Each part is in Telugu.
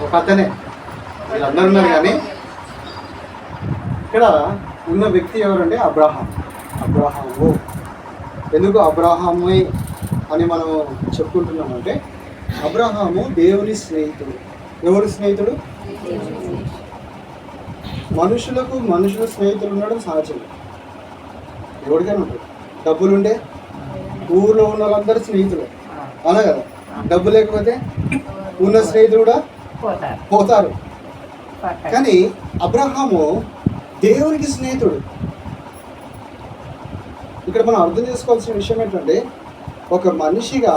ఒక అతనే, వీళ్ళందరూ ఉన్నారు. కానీ ఇక్కడ ఉన్న వ్యక్తి ఎవరంటే అబ్రహాము. ఎందుకు అబ్రహాము అని మనం చెప్పుకుంటున్నామంటే, అబ్రహాము దేవుని స్నేహితుడు. ఎవరు స్నేహితుడు? మనుషుల స్నేహితులు ఉండడం సహజం. ఎవరికైనా ఉంటుంది. డబ్బులుంటే ఊర్లో ఉన్న వాళ్ళందరూ స్నేహితులు, అవునా కదా? డబ్బు లేకపోతే ఉన్న స్నేహితులు కూడా పోతారు. కానీ అబ్రహాము దేవునికి స్నేహితుడు. ఇక్కడ మనం అర్థం చేసుకోవాల్సిన విషయం ఏంటంటే, ఒక మనిషిగా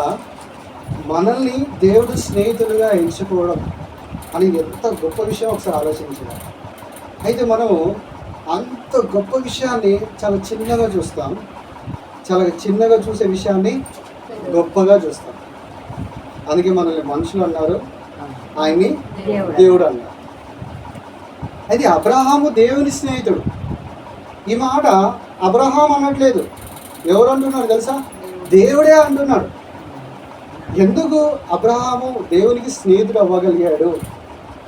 మనల్ని దేవుడు స్నేహితులుగా ఎంచుకోవడం అని ఎంత గొప్ప విషయం ఒకసారి ఆలోచించాలి. అయితే మనము అంత గొప్ప విషయాన్ని చాలా చిన్నగా చూస్తాం. చాలా చిన్నగా చూసే విషయాన్ని గొప్పగా చూస్తాం. అందుకే మనల్ని మనుషులు అన్నారు, ఆయన్ని దేవుడు అన్నారు. అయితే అబ్రహాము దేవుని స్నేహితుడు. ఈ మాట అబ్రహాం అనట్లేదు. ఎవరు అంటున్నారు తెలుసా? దేవుడే అంటున్నాడు. ఎందుకు అబ్రహాము దేవునికి స్నేహితుడు అవ్వగలిగాడు,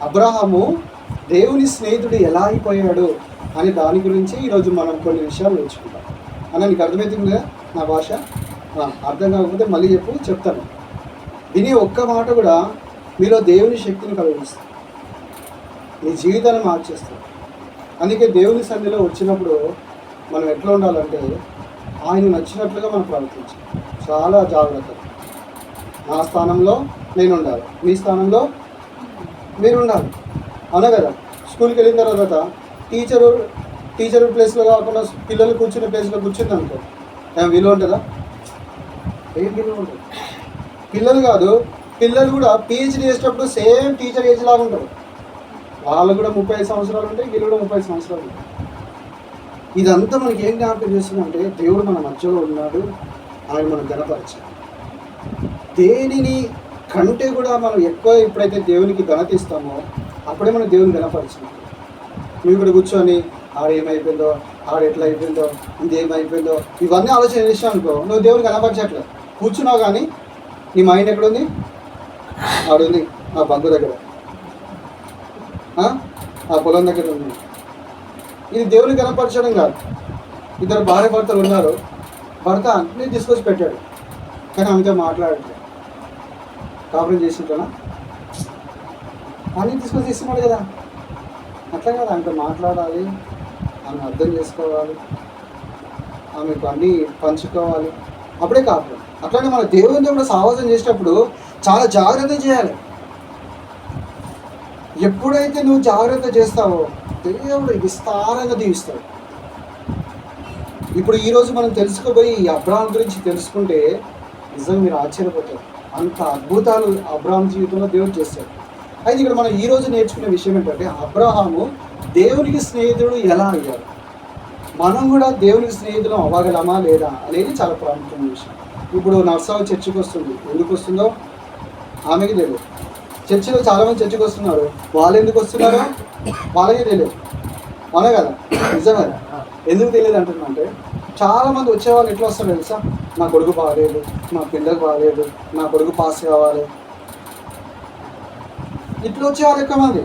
అబ్రహాము దేవుని స్నేహితుడు ఎలా అయిపోయాడు అని దాని గురించి ఈరోజు మనం కొన్ని విషయాలు నేర్చుకుంటాం. అన్న నీకు అర్థమవుతుందిగా నా భాష? అర్థం కాకపోతే మళ్ళీ చెప్తాను. విని ఒక్క మాట కూడా మీలో దేవుని శక్తిని కలిగిస్తుంది, మీ జీవితాన్ని మార్చేస్తుంది. అందుకే దేవుని సన్నిధిలో వచ్చినప్పుడు మనం ఎట్లా ఉండాలంటే, ఆయన నచ్చినట్లుగా మనం ప్రవర్తించాలి. చాలా జాగ్రత్త. నా స్థానంలో నేను ఉండాలి, మీ స్థానంలో మీరు ఉండాలి, అవునా కదా? స్కూల్కి వెళ్ళిన తర్వాత టీచరు ప్లేస్లో కాకుండా పిల్లలు కూర్చునే ప్లేస్లో కూర్చుంది అనుకో, ఏం విలువ ఉంటుందా? ఏం విలువ ఉంటుంది? పిల్లలు కూడా పిహెచ్డీ చేసేటప్పుడు సేమ్ టీచర్ ఏజ్ లాగా ఉంటారు. వాళ్ళు కూడా 35 సంవత్సరాలు ఉంటాయి, వీళ్ళు కూడా 30 సంవత్సరాలు ఉంటాయి. ఇదంతా మనకి ఏం జ్ఞాపకం చేస్తుందంటే, దేవుడు మన మధ్యలో ఉన్నాడు, ఆయన మనం ఘనపరచాలి. దేనిని కంటే కూడా మనం ఎక్కువ ఎప్పుడైతే దేవునికి ఘనత ఇస్తామో అప్పుడే మనం దేవుని ఘనపరచాలి. నువ్వు ఇక్కడ కూర్చొని ఆడేమైపోయిందో, ఎట్లా అయిపోయిందో, ఇదేమైపోయిందో ఇవన్నీ ఆలోచన చేసావు అనుకో, నువ్వు దేవుని కనపరచట్లేదు. కూర్చున్నావు కానీ నీ మైండ్ ఎక్కడుంది? ఆడుంది ఆ బంకు దగ్గర, ఆ పొలం దగ్గర ఉంది. ఇది దేవుని కనపరచడం కాదు. ఇద్దరు భార్య భర్తలు ఉన్నారు, భర్త అన్నీ తీసుకొచ్చి పెట్టాడు కానీ ఆమెతో మాట్లాడట్లేదు. కాపురం చేసింటానా? అన్నీ తీసుకొచ్చి ఇస్తున్నాడు కదా, అట్లా కదా ఆమెతో మాట్లాడాలి, ఆమె అర్థం చేసుకోవాలి, ఆమెకు అన్నీ పంచుకోవాలి, అప్పుడే కాపురం. అట్లానే మన దేవునితో కూడా సహవాసం చేసేటప్పుడు చాలా జాగ్రత్త చేయాలి. ఎప్పుడైతే నువ్వు జాగ్రత్త చేస్తావో దేవుడు విస్తారంగా దీవిస్తాడు. ఇప్పుడు ఈరోజు మనం తెలుసుకోబోయి ఈ అబ్రహాం గురించి తెలుసుకుంటే నిజంగా మీరు ఆశ్చర్యపోతారు. అంత అద్భుతాలు అబ్రహాం జీవితంలో దేవుడు చేస్తాడు. అయితే ఇక్కడ మనం ఈరోజు నేర్చుకునే విషయం ఏంటంటే, అబ్రహాము దేవునికి స్నేహితుడు ఎలా అయ్యారు, మనం కూడా దేవునికి స్నేహితులు అవ్వగలమా లేదా అనేది చాలా ప్రాముఖ్యమైన విషయం. ఇప్పుడు నర్సావు చర్చికి వస్తుంది. ఎందుకు వస్తుందో ఆమెకి తెలియదు. చర్చిలో చాలామంది చర్చికి వస్తున్నారు, వాళ్ళు ఎందుకు వస్తున్నారో వాళ్ళకే తెలియదు, అవునా కదా? నిజమే. ఎందుకు తెలియదు అంటున్నా అంటే, చాలామంది వచ్చేవాళ్ళు ఎట్లా వస్తారు తెలుసా? నా కొడుకు బాగాలేదు, నా పిల్లలకు బాగాలేదు, నా కొడుకు పాస్ కావాలి, ఇట్లా వచ్చేవాళ్ళు ఎక్కువ మంది.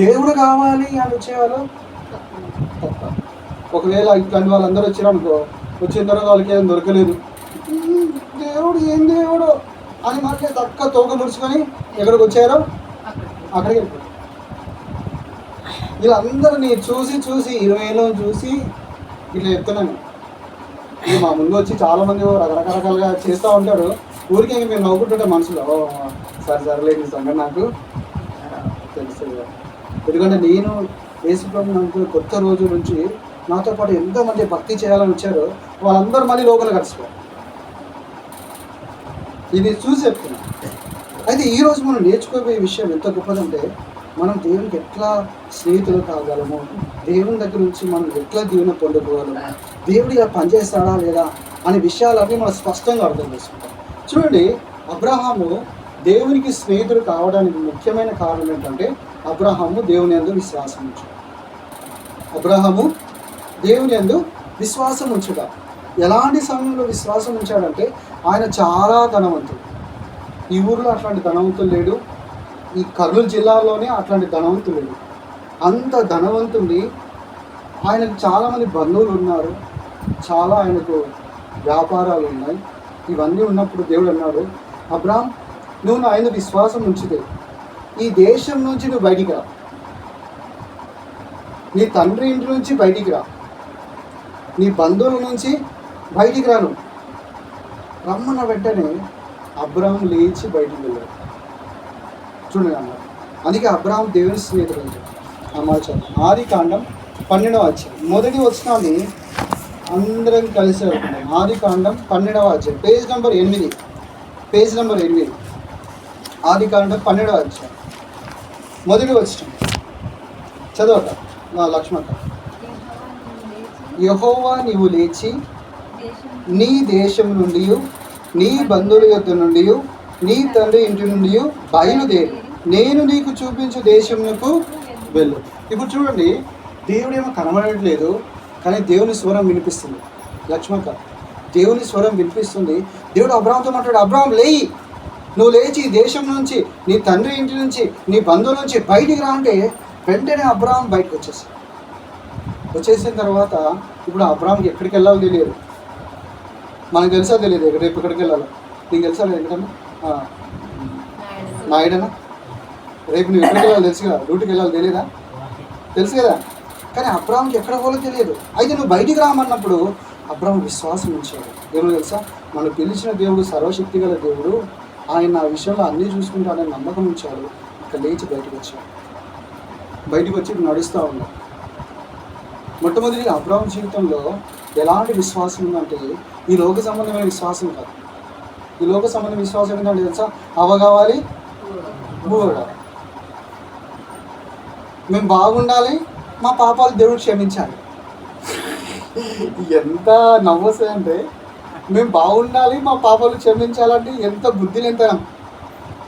దేవుడు కావాలి అని వచ్చేవాళ్ళు తప్ప. ఒకవేళ ఇట్లాంటి వాళ్ళందరూ వచ్చారనుకో, వచ్చిన తర్వాత వాళ్ళకి ఏం దొరకలేదు, దేవుడు ఏం దేవుడు అని మనకి తక్కువ తోక ముడుచుకొని ఎక్కడికి వచ్చారో అక్కడికి వెళ్ళిపోతారు. వీళ్ళందరినీ చూసి 20 ఏళ్ళ చూసి ఇట్లా చెప్తున్నాను. ఇది మా ముందు వచ్చి చాలామంది రకరకాలుగా చేస్తూ ఉంటారు. ఊరికే మేము నవ్వుకుంటుంటే మనసులో సరేలేదు నిజంగా నాకు తెలుస్తుంది. ఎందుకంటే నేను యేసుప్రభుని అనుకునే కొత్త రోజు నుంచి నాతో పాటు ఎంతోమంది భక్తి చేయాలని వచ్చారో వాళ్ళందరూ మళ్ళీ లోపల కలిసిపోయారు. ఇది చూసి చెప్తున్నా. అయితే ఈరోజు మనం నేర్చుకోబోయే విషయం ఎంత గొప్పదంటే, మనం దేవునికి ఎట్లా స్నేహితులు కాగలము, దేవుని దగ్గర నుంచి మనం ఎట్లా దీవెన పొందుకోగలము, దేవుడు ఇలా పనిచేస్తాడా లేదా అనే విషయాలన్నీ మనం స్పష్టంగా అర్థం చేసుకుంటాం. చూడండి, అబ్రహాము దేవునికి స్నేహితుడు కావడానికి ముఖ్యమైన కారణం ఏంటంటే, అబ్రహాము దేవుని యందు విశ్వాసం ఉంచుట. అబ్రహాము దేవుని యందు విశ్వాసం ఉంచుట. ఎలాంటి సమయంలో విశ్వాసం ఉంచాడంటే, ఆయన చాలా ధనవంతుడు. ఈ ఊరిలో అట్లాంటి ధనవంతులు లేడు, ఈ కర్నూలు జిల్లాలోనే అట్లాంటి ధనవంతులు లేడు. అంత ధనవంతుడి, ఆయనకు చాలామంది బంధువులు ఉన్నారు, చాలా ఆయనకు వ్యాపారాలు ఉన్నాయి. ఇవన్నీ ఉన్నప్పుడు దేవుడు అన్నాడు, అబ్రాహాం నువ్వు నా ఆయన విశ్వాసం ఉంచితే ఈ దేశం నుంచి నువ్వు బయటికి రా, నీ తండ్రి ఇంటి నుంచి బయటికి రా, నీ బంధువుల నుంచి బయటికి రాను. రమ్మన్న వెంటనే అబ్రాహాం లేచి బయటికి వెళ్ళాడు. చూడండి అన్నారు. అందుకే అబ్రాహాం దేవుని స్నేహితుడు సమాచారం. ఆదికాండం 12వ అధ్యాయం మొదటి వచనాన్ని అందరం కలిసి వెళ్తున్నాం. ఆదికాండం 12వ అధ్యాయం పేజ్ నెంబర్ 8. ఆదికాండం 12వ అధ్యాయం మొదటి వచనం చదవట నా లక్ష్మణ. యెహోవా నీవు లేచి నీ దేశం నుండి, నీ బంధువుల యొద్ద నుండి, నీ తండ్రి ఇంటి నుండి బయలుదేరి నేను నీకు చూపించు దేశమునకు వెళ్ళు. ఇప్పుడు చూడండి, దేవుడేమో కనబడట్లేదు, కానీ దేవుని స్వరం వినిపిస్తుంది. లక్ష్మక్క, దేవుని స్వరం వినిపిస్తుంది. దేవుడు అబ్రాహాంతో మాట్లాడు, అబ్రాహాం లేయి, నువ్వు లేచి ఈ దేశం నుంచి, నీ తండ్రి ఇంటి నుంచి, నీ బంధువుల నుంచి బయటికి రా అంటే వెంటనే అబ్రాహాం బయటకు వచ్చేసిన తర్వాత ఇప్పుడు అబ్రాహాంకి ఎక్కడికి వెళ్ళాలో తెలియదు. మనకు తెలుసా తెలియదు రేపు ఎక్కడికి వెళ్ళాలో. నీకు తెలుసా ఎక్కడన్నా నాయుడనా? రేపు నువ్వు ఎక్కడికి వెళ్ళాలి తెలుసు కదా, డ్యూటీకి వెళ్ళాలి తెలియదా? తెలుసు కదా. కానీ అబ్రాహాంకి ఎక్కడ పోలో తెలియదు. అయితే నువ్వు బయటికి రామన్నప్పుడు అబ్రాహాం విశ్వాసం ఉంచాడు. దేవుడు తెలుసా, మనం పిలిచిన దేవుడు సర్వశక్తి గల దేవుడు, ఆయన ఆ విషయంలో అన్నీ చూసుకుంటాడని నమ్మకం ఉంచాడు. ఇక్కడ లేచి బయటకు వచ్చి నడుస్తూ ఉన్నాడు. మొట్టమొదటిగా అబ్రాహాం జీవితంలో ఎలాంటి విశ్వాసం ఉందంటే, ఈ లోక సంబంధమైన విశ్వాసం కాదు. ఈ లోక సంబంధమైన విశ్వాసం ఏంటంటే తెలుసా, అవ కావాలి, భూ కావాలి, మేము బాగుండాలి, మా పాపాలు దేవుడు క్షమించాలి. ఎంత నవ్వొస్తుందంటే, మేము బాగుండాలి, మా పాపాలు క్షమించాలంటే ఎంత బుద్ధి లేనితనం.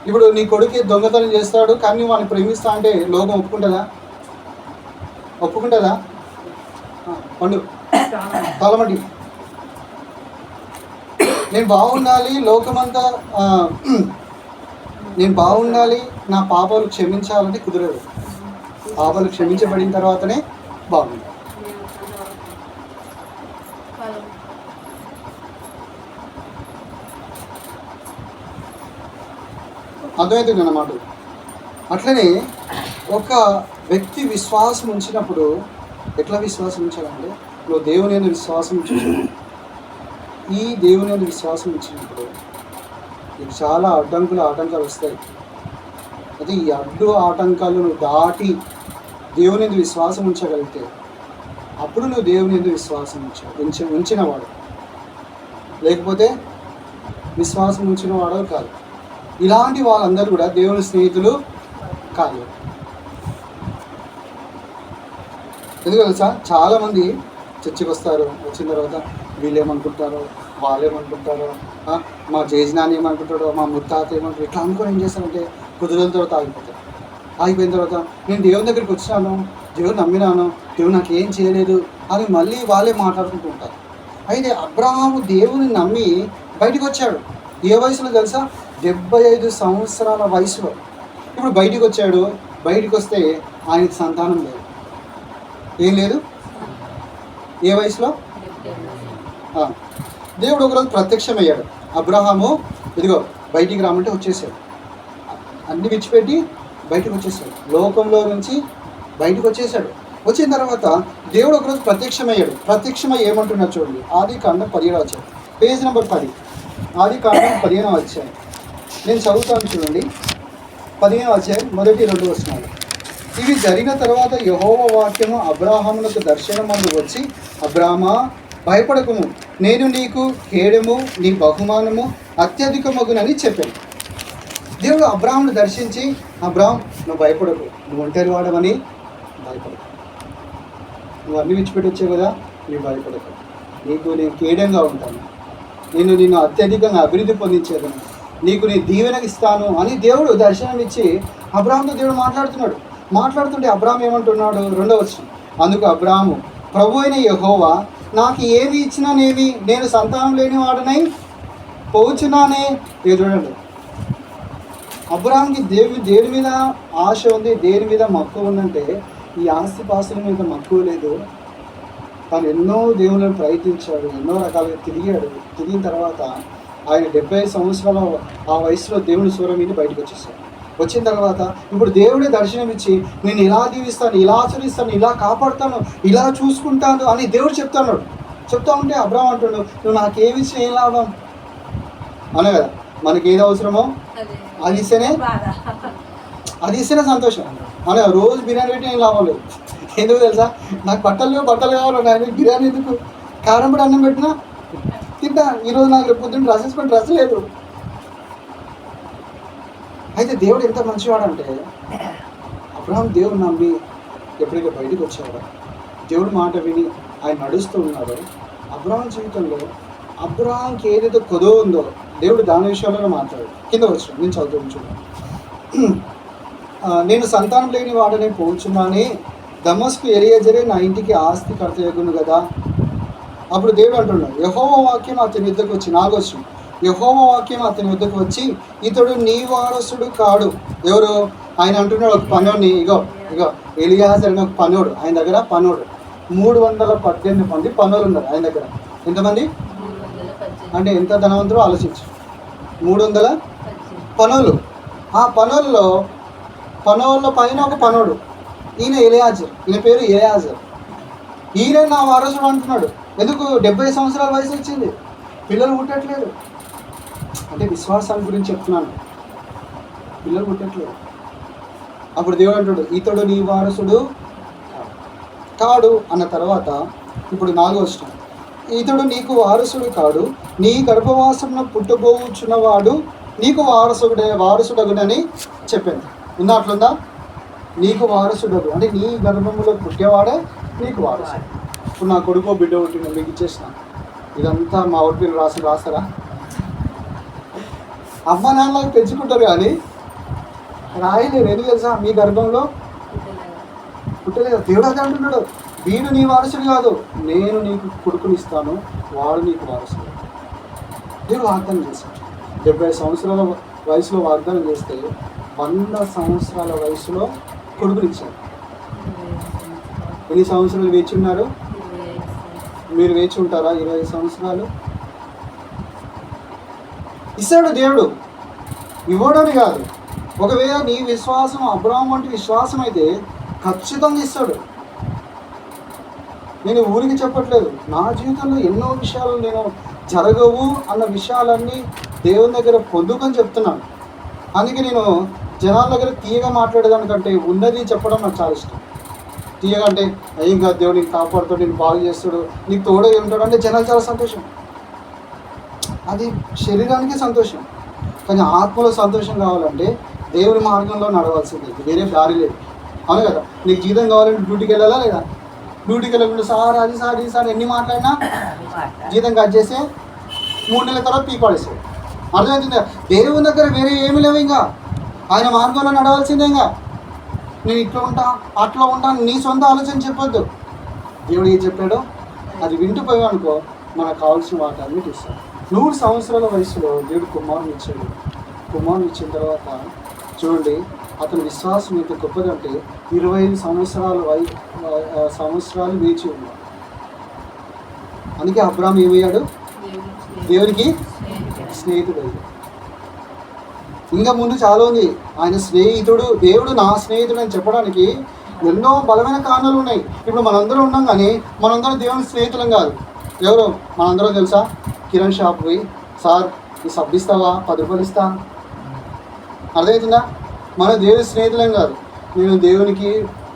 ఇప్పుడు నీ కొడుకు దొంగతనం చేస్తాడు, కానీ నువ్వు వాడిని ప్రేమిస్తా అంటే లోకం ఒప్పుకుంటుందా? పండు తలమటి. నేను బాగుండాలి, లోకమంతా నేను బాగుండాలి, నా పాపాలు క్షమించాలంటే కుదరదు. పాపాలు క్షమించబడిన తర్వాతనే బాగుండాలి. అర్థమవుతుంది అన్నమాట. అట్లనే ఒక వ్యక్తి విశ్వాసం ఉంచినప్పుడు ఎట్లా విశ్వాసం ఉంచాలంటే, నువ్వు దేవుని యందు విశ్వాసం ఉంచు. ఈ దేవుని యందు విశ్వాసం ఉంచినప్పుడు నీకు చాలా ఆటంకాలు వస్తాయి. అయితే ఈ ఆటంకాలు నువ్వు దాటి దేవుని యందు విశ్వాసం ఉంచగలిగితే అప్పుడు నువ్వు దేవుని యందు విశ్వాసం ఉంచినవాడు. లేకపోతే విశ్వాసం ఉంచినవాడు కాదు. ఇలాంటి వాళ్ళందరూ కూడా దేవుని స్నేహితులు కాదు. ఎందుకు తెలుసా, చాలామంది చర్చికి వస్తారు, వచ్చిన తర్వాత వీళ్ళేమనుకుంటారో వాళ్ళేమనుకుంటారో, మా జేజనాన్ని ఏమనుకుంటాడో, మా ముత్తాత ఏమనుకుంటారు, ఇట్లా అనుకుని ఏం చేస్తారంటే కుదిరిన తర్వాత ఆగిపోయిన తర్వాత నేను దేవుని దగ్గరికి వచ్చాను, దేవుడు నమ్మినాను, దేవుడు నాకు ఏం చేయలేదు అని మళ్ళీ వాళ్ళే మాట్లాడుకుంటూ ఉంటారు. అయితే అబ్రాహాము దేవుని నమ్మి బయటకు వచ్చాడు. ఏ వయసులో తెలుసా, 75 సంవత్సరాల వయసులో. ఇప్పుడు బయటికి వచ్చాడు. బయటికి వస్తే ఆయనకి సంతానం లేదు. ఏం లేదు. ఏ వయసులో? దేవుడు ఒకరోజు ప్రత్యక్షమయ్యాడు. అబ్రహాము ఇదిగో బయటికి రామంటే వచ్చేసాడు. అన్ని విడిచిపెట్టి బయటకు వచ్చేసాడు. లోకంలో నుంచి బయటకు వచ్చేసాడు. వచ్చిన తర్వాత దేవుడు ఒకరోజు ప్రత్యక్షమయ్యాడు. ప్రత్యక్షమై ఏమంటున్నారు చూడండి. ఆదికాండం 15వ అధ్యాయం పేజ్ నెంబర్ 10. ఆదికాండం 15వ అధ్యాయం నేను చదువుతాను చూడండి. 15వ అధ్యాయం మొదటి 2 వచనాలు. ఇవి జరిగిన తర్వాత యెహోవా వాక్యము అబ్రాహామునకు దర్శనమందు వచ్చి, అబ్రామా భయపడకుము, నేను నీకు కేడము, నీ బహుమానము అత్యధికమగునని చెప్పాను. దేవుడు అబ్రాహామును దర్శించి, అబ్రాహాం నువ్వు భయపడకు, నువ్వు ఒంటరి వాడవని భయపడకు, నువ్వు అన్ని విడిచిపెట్టి వచ్చావు కదా, నువ్వు భయపడకు, నీకు నేను కేడంగా ఉంటాను, నిన్ను అత్యధికంగా అభివృద్ధి పొందించేదను, నీకు నేను దీవెనకి ఇస్తాను అని దేవుడు దర్శనం ఇచ్చి అబ్రాహాముతో దేవుడు మాట్లాడుతుంటే అబ్రాహాం ఏమంటున్నాడు? 2వ వచనం. అందుకు అబ్రాహాము, ప్రభు అయిన యెహోవా నాకు ఏమి ఇచ్చినానేమి, నేను సంతానం లేని వాడనై పోచున్నానే. చూడండి, అబ్రాహాంకి దేని మీద ఆశ ఉంది, దేని మీద మక్కువ ఉందంటే ఈ ఆస్తిపాస్తుల మీద మక్కువ లేదు. తను ఎన్నో దేవుళ్ళని ప్రయత్నించాడు, ఎన్నో రకాలుగా తిరిగాడు. తిరిగిన తర్వాత ఆయన 75 సంవత్సరాల ఆ వయసులో దేవుని స్వరం మీద బయటకు వచ్చేసాడు. వచ్చిన తర్వాత ఇప్పుడు దేవుడే దర్శనం ఇచ్చి నేను ఇలా దీవిస్తాను, ఇలా ఆచరిస్తాను, ఇలా కాపాడుతాను, ఇలా చూసుకుంటాను అని దేవుడు చెప్తున్నాడు. చెప్తా ఉంటే అబ్రాహాం అంటున్నాడు, నువ్వు నాకేమి ఇచ్చినా ఏం లాభం అనే కదా. మనకి ఏది అవసరమో అది ఇస్తేనే సంతోషం అనే. రోజు బిర్యానీ పెట్టి ఏం లాభం లేదు. ఎందుకు తెలుసా, నాకు బట్టలు కావాలి, నేను బిర్యానీ ఎందుకు, కారం పొడి అన్నం పెట్టినా తింటా. ఈరోజు నాకు రేపు పొద్దున్న డ్రెస్ వేసుకొని డ్రెస్ లేదు. అయితే దేవుడు ఎంత మంచివాడంటే అబ్రాహాం దేవుడు నమ్మి ఎప్పుడైతే బయటకు వచ్చాడో, దేవుడు మాట విని ఆయన నడుస్తూ ఉన్నాడో, అబ్రాహాం జీవితంలో అబ్రాహాంకి ఏదైతే కొదో ఉందో దేవుడు దాని విషయంలో మాట్లాడాడు. కింద వచ్చాడు, నేను చదువుతాను చూడండి. నేను సంతానం లేని వాడని పోచున్నానే, దమస్కు ఎలియజరే నా ఇంటికి ఆస్తి కర్తయ్యగును కదా. అప్పుడు దేవుడు అంటున్నాడు, యెహోవా వాక్యం అతని యుద్ధకు వచ్చి, నాగొచ్చు, యెహోవా వాక్యం అతని యుద్ధకు వచ్చి, ఇతడు నీ వారసుడు కాడు. ఎవరు? ఆయన అంటున్నాడు ఒక పనోడిని, ఇగో ఎలియాజర్ అనే ఒక పనోడు, ఆయన దగ్గర పనోడు 318 మంది పనులు ఉన్నారు ఆయన దగ్గర. ఎంతమంది అంటే ఎంత ధనవంతులు ఆలోచించు. 300 పనులు. ఆ పనుల్లో పైన ఒక పనోడు, ఈయన ఎలియాజర్, ఈయన పేరు ఎలియాజర్. ఈయన నా వారసుడు అంటున్నాడు. ఎందుకు? 70 సంవత్సరాల వయసు వచ్చింది, పిల్లలు పుట్టట్లేదు. అంటే విశ్వాసాల గురించి చెప్తున్నాను, పిల్లలు పుట్టట్లేదు. అప్పుడు దేవుడు అంటాడు, ఇతడు నీ వారసుడు కాడు అన్న తర్వాత ఇప్పుడు 4వ వచనం, ఇతడు నీకు వారసుడు కాడు, నీ గర్భవాసమున పుట్టబోచున్నవాడు నీకు వారసుడగునని చెప్పింది. ఉందా? అట్లుందా? నీకు వారసుడగు అంటే నీ గర్భములో పుట్టేవాడే నీకు వారసుడు. ఇప్పుడు నా కొడుకో బిడ్డ పుట్టిన మీకు ఇచ్చేసిన, ఇదంతా మా ఒడ్డు రాస్తారా? అమ్మ నాన్నలకు పెంచుకుంటారు కానీ రాయలేరు. ఎందుకు తెలుసా? మీ గర్భంలో పుట్టలేదు. దేవుడు అదే అంటున్నాడు, వీడు నీ వారసుడు కాదు, నేను నీకు కొడుకునిస్తాను, వాడు నీకు వారసుడు. దేవుడు వాగ్దానం చేశాడు. 70 సంవత్సరాల వయసులో వాగ్దానం చేస్తే 100 సంవత్సరాల వయసులో కొడుకునిచ్చాడు. ఎన్ని సంవత్సరాలు వేచి ఉన్నారు? మీరు వేచి ఉంటారా? 20 సంవత్సరాలు. ఇస్తాడు దేవుడు, ఇవ్వడని కాదు. ఒకవేళ నీ విశ్వాసం అబ్రాహాం వంటి విశ్వాసం అయితే ఖచ్చితంగా ఇస్తాడు. నేను ఊరికి చెప్పట్లేదు, నా జీవితంలో ఎన్నో విషయాలు నేను జరగవు అన్న విషయాలన్నీ దేవుని దగ్గర పొందుకొని చెప్తున్నాను. అందుకే నేను జనాల దగ్గర తీయగా మాట్లాడేదానికంటే ఉన్నది చెప్పడం నాకు చాలా ఇష్టం. తీయగా అంటే ఏం కాదు, దేవుడు నీకు కాపాడుతాడు, నేను బాగు చేస్తాడు, నీకు తోడే ఉంటాడు అంటే జనాలు చాలా సంతోషం. అది శరీరానికి సంతోషం, కానీ ఆత్మలో సంతోషం కావాలంటే దేవుని మార్గంలో నడవాల్సింది, వేరే దారి లేదు. అవును కదా? నీకు జీతం కావాలంటే డ్యూటీకి వెళ్ళాలా లేదా? డ్యూటీకి వెళ్ళకుండా సార్ అది సార్ ఈ సార్ ఎన్ని మాట్లాడినా జీతం కట్ చేస్తే 3 నెలల తర్వాత పీపాడేస్తాడు. అర్థమవుతుందా? దేవుని దగ్గర వేరే ఏమి లేవు, ఇంకా ఆయన మార్గంలో నడవాల్సిందే. ఇంకా నేను ఇట్లా ఉంటా అట్లా ఉంటాను నీ సొంత ఆలోచన చెప్పొద్దు. దేవుడు ఏం చెప్పాడో అది వింటూ పోయానుకో మనకు కావాల్సిన వాటి అన్నిటి ఇస్తాడు. 100 సంవత్సరాల వయసులో దేవుడు కుమారుని ఇచ్చాడు. కుమారుని ఇచ్చిన తర్వాత చూడండి, అతని విశ్వాసం ఎంత గొప్పదంటే 25 సంవత్సరాలు వేచి ఉన్నాడు. అందుకే అబ్రాహాం ఏమయ్యాడు? దేవునికి స్నేహితుడు. ఇంకా ముందు చాలా ఉంది. ఆయన స్నేహితుడు, దేవుడు నా స్నేహితుడు అని చెప్పడానికి ఎన్నో బలమైన కారణాలు ఉన్నాయి. ఇప్పుడు మనందరం ఉన్నాం కానీ మనందరం దేవుని స్నేహితులం కాదు. ఎవరు మనందరం తెలుసా? కిరణ్ షాప్ పోయి సార్ ఈ సబ్బు ఇస్తావా, 10 రూపాయలు ఇస్తా. అర్థమవుతుందా? మన దేవుని స్నేహితులేం కాదు. నేను దేవునికి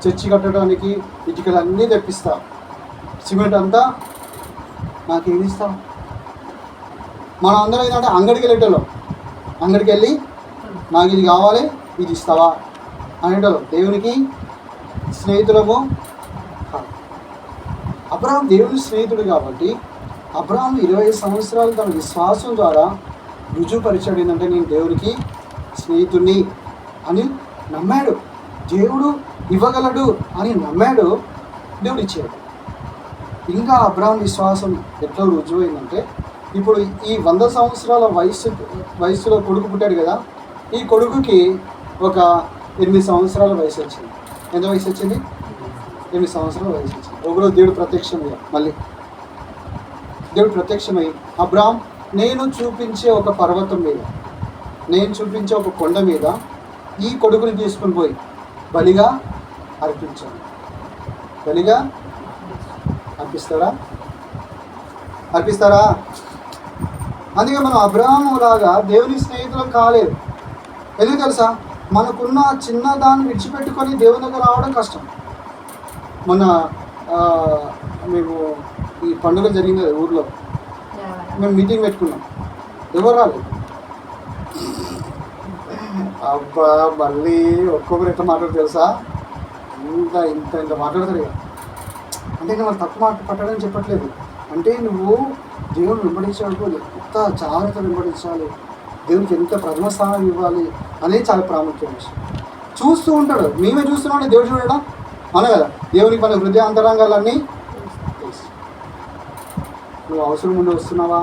చర్చి కట్టడానికి ఇటుకలు అన్నీ తెప్పిస్తా, సిమెంట్ అంతా నాకేమి ఇస్తాం. మనం అందరం ఏంటంటే అంగడికి వెళ్ళేటోళ్ళం, అంగడికి వెళ్ళి నాకు ఇది కావాలి ఇది ఇస్తావా అనేటోళ్ళం. దేవునికి స్నేహితులము కాదు. అబ్రాహాం దేవుని స్నేహితుడు కాబట్టి అబ్రాహాం 25 సంవత్సరాలు తన విశ్వాసం ద్వారా రుజువుపరిచాడు. ఏంటంటే నేను దేవునికి స్నేహితుడిని అని నమ్మాడు. దేవుడు ఇవ్వగలడు అని నమ్మాడు, దేవుడు ఇచ్చాడు. ఇంకా అబ్రాహాం విశ్వాసం ఎట్లా రుజువైందంటే ఇప్పుడు ఈ 100 సంవత్సరాల వయసులో కొడుకు పుట్టాడు కదా, ఈ కొడుకుకి ఒక 8 సంవత్సరాల వయసు వచ్చింది. ఎంత వయసు వచ్చింది? 8 సంవత్సరాల వయసు వచ్చింది. ఒకరోజు దేవుడు ప్రత్యక్షమయ్యా. మళ్ళీ దేవుడు ప్రత్యక్షమై, అబ్రామ్, నేను చూపించే ఒక పర్వతం మీద, నేను చూపించే ఒక కొండ మీద ఈ కొడుకుని తీసుకుని పోయి బలిగా అర్పించాను. బలిగా అర్పిస్తారా? అందుకే మనం అబ్రాహాము లాగా దేవుని స్నేహితులం కాలేదు. ఎందుకు తెలుసా? మనకున్న చిన్న దాన్ని విడిచిపెట్టుకొని దేవుని దగ్గర రావడం కష్టం. మొన్న మేము ఈ పండుగ జరిగింది ఊర్లో, మేము మీటింగ్ పెట్టుకున్నాం. ఎవరు రాలేదు. అబ్బా, మళ్ళీ ఒక్కొక్కరు ఎట్లా మాట్లాడు తెలుసా? ఇంత మాట్లాడతారు ఇక. అంటే నేను తప్పు పట్టడని చెప్పట్లేదు. అంటే నువ్వు దేవుని వెంబడించాడు, ఎంత జాగ్రత్త వెంబడించాలి, దేవునికి ఎంత ప్రథమ స్థానం ఇవ్వాలి అనేది చాలా ప్రాముఖ్యమైన విషయం. చూస్తూ ఉంటాడు, మేమే చూస్తున్నాం, దేవుడు చూడడం అన కదా. దేవునికి మన హృదయ అంతరంగాలన్నీ తెలుసు. నువ్వు అవసరం ఉండి వస్తున్నావా,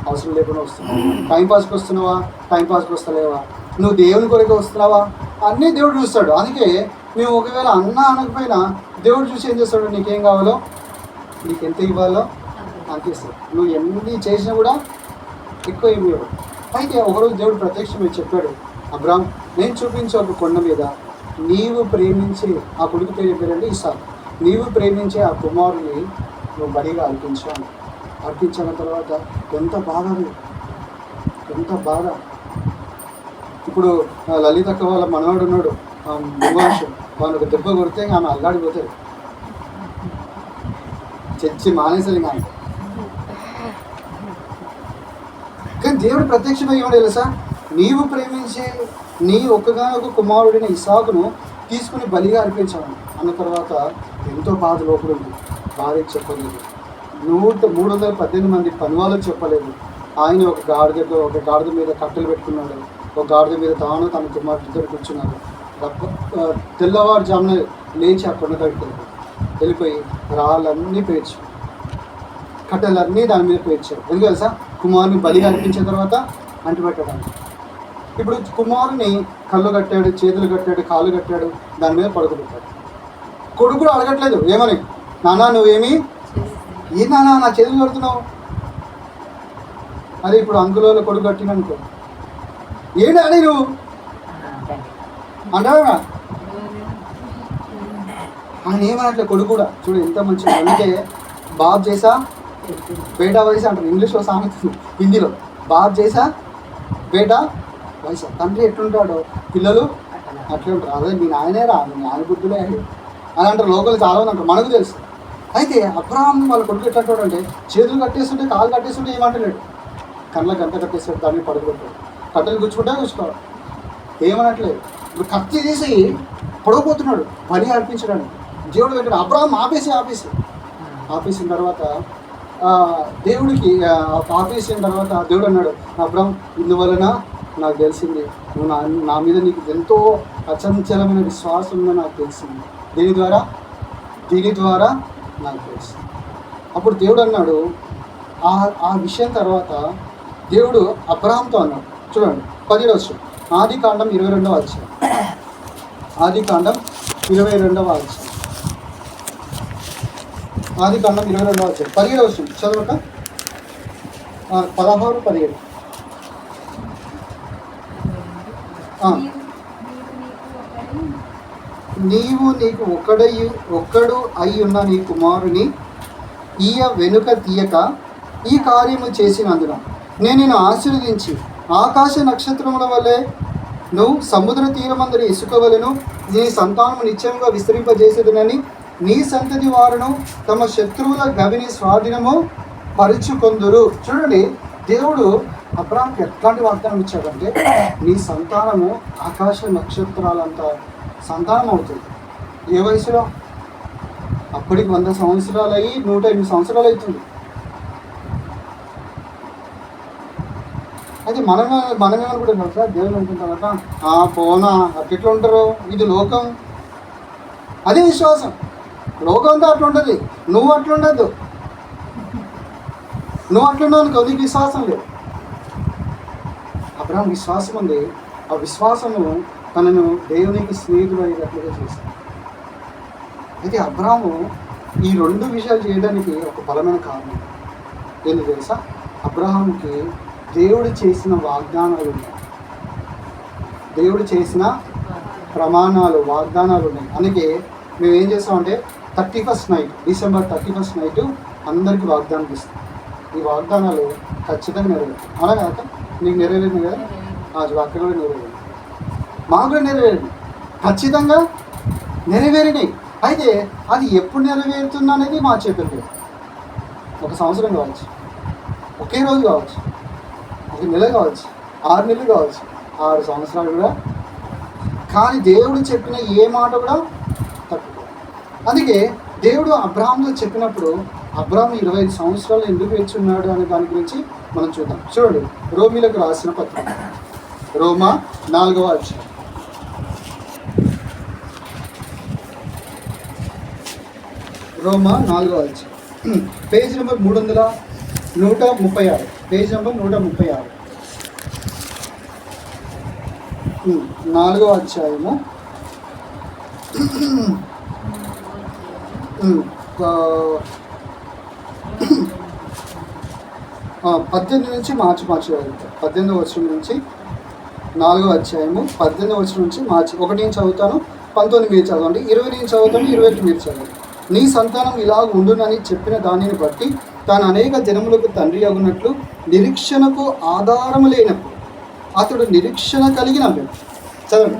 అవసరం లేకుండా వస్తున్నావా, టైంపాస్కి వస్తున్నావా, టైంపాస్కి వస్తలేవా, నువ్వు దేవుని కొరకు వస్తున్నావా, అన్నీ దేవుడు చూస్తాడు. అందుకే మేము ఒకవేళ అనకపోయినా దేవుడు చూసి ఏం చేస్తాడు, నీకేం కావాలో, నీకు ఎంత ఇవ్వాలో అంత ఇస్తాడు. నువ్వు ఎన్ని చేసినా కూడా ఎక్కువ ఏమి ఇవ్వడు. అయితే ఒకరోజు దేవుడు ప్రత్యక్షమై చెప్పాడు, అబ్రామ్, నేను చూపించే ఒక కొండ మీద నీవు ప్రేమించే ఆ కొడుకు పేరంటే ఇసాకు, నీవు ప్రేమించే ఆ కుమారుని నువ్వు బడిగా అర్పించాను. అర్పించిన తర్వాత ఎంత బాధ. ఇప్పుడు లలితక్క వాళ్ళ మనవాడు ఉన్నాడు, భూమాంశం, వాళ్ళు ఒక దెబ్బ కొడితే ఆమె అల్లాడిపోతాడు, చచ్చి మానేసరి. కానీ దేవుడు ప్రత్యక్షమై ఏమో తెలుసా, నీవు ప్రేమించే నీ ఒక్కగానొక కుమారుడిని ఇసాకును తీసుకుని బలిగా అర్పించాను అన్న తర్వాత ఎంతో బాధ లోపల ఉంది. భార్యకు చెప్పలేదు, 318 మంది పనివాళ్ళకు చెప్పలేదు. ఆయన ఒక గాడిద మీద కట్టెలు పెట్టుకున్నాడు, ఒక గాడిద మీద తాను తన కుమారుడు ఇద్దరు కూర్చున్నారు. తెల్లవారుజామున లేచి ఆ కొండ దగ్గరికి వెళ్ళిపోయి రాళ్ళన్నీ పేర్చు, కట్టెలన్నీ దాని మీద పేర్చారు. ఎందుకు తెలుసా? కుమారుని బలిగా అర్పించిన తర్వాత అంటిపెట్టడానికి. ఇప్పుడు కుమారుని కళ్ళు కట్టాడు, చేతులు కట్టాడు, కాళ్ళు కట్టాడు, దాని మీద పడుకోబెట్టాడు. కొడుకుడు అడగట్లేదు ఏమని, నాన్న నువ్వేమి, ఏ నాన్న నా చేతులు కడుతున్నావు. అదే ఇప్పుడు అంకుల కొడుకు కట్టిననుకో, ఏంటి అని నువ్వు అంటావా? ఆయన ఏమనట్లే, కొడుకు కూడా చూడు ఎంత మంచిగా. అందుకే బాబ్ చేసా బేటా వయసా అంటారు ఇంగ్లీష్లో సామెత, హిందీలో బాబ్ చేసా బేటా వయసా. తండ్రి ఎట్లుంటాడో పిల్లలు అట్లే ఉంటారు. అదే మీ నాయనేరా, మీ నాయన బుద్ధులే అని అంటారు లోకల్ చాలా మంది అంటారు, మనకు తెలుసు. అయితే అబ్రాహాం వాళ్ళ కొడుకు ఎట్లంటాడు అంటే, చేతులు కట్టేస్తుంటే కాళ్ళు కట్టేస్తుంటే ఏమంటలేడు, కళ్ళ గంట కట్టేస్తాడు, దాన్ని పడుకుంటాడు, కట్టెలు గుచ్చుకోవాలి, ఏమనట్లేదు. ఇప్పుడు కత్తి తీసి పొడవపోతున్నాడు బలి అర్పించడానికి. దేవుడు పెట్టాడు, అబ్రాహాం ఆపేసిన తర్వాత దేవుడికి ఆపేసిన తర్వాత దేవుడు అన్నాడు, అబ్రాహాం ఇందువలన నాకు తెలిసింది నువ్వు నా మీద నీకు ఎంతో అచంచలమైన విశ్వాసం ఉందో నాకు తెలిసింది. దీని ద్వారా నాకు తెలిసింది. అప్పుడు దేవుడు అన్నాడు, ఆ విషయం తర్వాత దేవుడు అబ్రాహాంతో అన్నాడు, చూడండి 10వ వచనం, ఆదికాండం 22వ అధ్యాయం, ఆదికాండం 22వ అధ్యాయం, ఆదికాండం 22వ అధ్యాయం 17వ వచనం చదవక, 16, 17. నీవు నీకు ఒక్కడు అయి ఉన్న నీ కుమారుని వెనుక తీయక ఈ కార్యము చేసినందున నేను నిన్ను ఆశీర్వదించి ఆకాశ నక్షత్రముల వలె నువ్వు సముద్ర తీరమందరి ఇసుక వలెను నీ సంతానము నిశ్చయంగా విస్తరింపజేసేదనని నీ సంతతి వారును తమ శత్రువుల గవిని స్వాధీనము పరుచుకొందురు. చూడండి, దేవుడు అబ్రాహాంకి ఎట్లాంటి వాగ్దానం ఇచ్చాడంటే, నీ సంతానము ఆకాశ నక్షత్రాలంత సంతానం అవుతుంది. ఏ వయసులో? అప్పటికి 100 సంవత్సరాలు అయ్యి 108 సంవత్సరాలు అవుతుంది. అయితే మనమేమనుకుంటున్నాం సార్, దేవుడు అనుకుంటాం కదా, పోనా అట్లా ఉంటారు, ఇది లోకం. అదే విశ్వాసం. లోకంతో అట్లా ఉంటుంది, నువ్వు అట్లుండద్దు. నువ్వు అట్లున్నావు అనుకో, నీకు విశ్వాసం లేదు. అబ్రాహాం విశ్వాసం ఉంది, ఆ విశ్వాసము తనను దేవునికి స్నేహితుడు అయ్యేటట్లుగా చేశాడు. అయితే అబ్రాహాము ఈ 2 విషయాలు చేయడానికి ఒక బలమైన కారణం ఏంటి తెలుసా? అబ్రహాంకి దేవుడు చేసిన వాగ్దానాలు ఉన్నాయి, దేవుడు చేసిన ప్రమాణాలు, వాగ్దానాలు ఉన్నాయి. అందుకే మేము ఏం చేస్తామంటే 31st night, December 31st night అందరికీ వాగ్దానం ఇస్తాం. ఈ వాగ్దానాలు ఖచ్చితంగా నెరవేరుతాయి. అలా కాక నీకు నెరవేరింది కదా, అక్కడ కూడా నెరవేరింది, మాకు కూడా నెరవేరింది, ఖచ్చితంగా నెరవేరినాయి. అయితే అది ఎప్పుడు నెరవేరుతుంది అనేది మా చేతులు లేదు. 1 సంవత్సరం కావచ్చు, ఒకే రోజు కావచ్చు, 1 నెల కావచ్చు, 6 నెలలు కావచ్చు, 6 సంవత్సరాలు కూడా. కానీ దేవుడు చెప్పిన ఏ మాట కూడా తప్పుకోదు. అందుకే దేవుడు అబ్రాహాంతో చెప్పినప్పుడు అబ్రాహాం 25 సంవత్సరాలు ఎందుకు వేచున్నాడు అనే దాని గురించి మనం చూద్దాం. చూడండి, రోమీలకు రాసిన పత్రిక, రోమా 4వ అధ్యాయం, రోమా 4వ అధ్యాయం, పేజ్ నెంబర్ 136, పేజ్ నెంబర్ 136, 4వ అధ్యాయము 18 నుంచి మార్చి 18వ వచనం నుంచి 4వ అధ్యాయము 18వ వచనం నుంచి మార్చి 1 నుంచి చదువుతాను, 19 మీరు చదవండి, 20 నుంచి చదువుతాను, 21 మీరు చదవండి. నీ సంతానం ఇలా ఉండునని చెప్పిన దానిని బట్టి తాను అనేక జనములకు తండ్రి అగునట్లు నిరీక్షణకు ఆధారము లేనప్పుడు అతడు నిరీక్షణ కలిగి నమ్మాడు. చదవండి.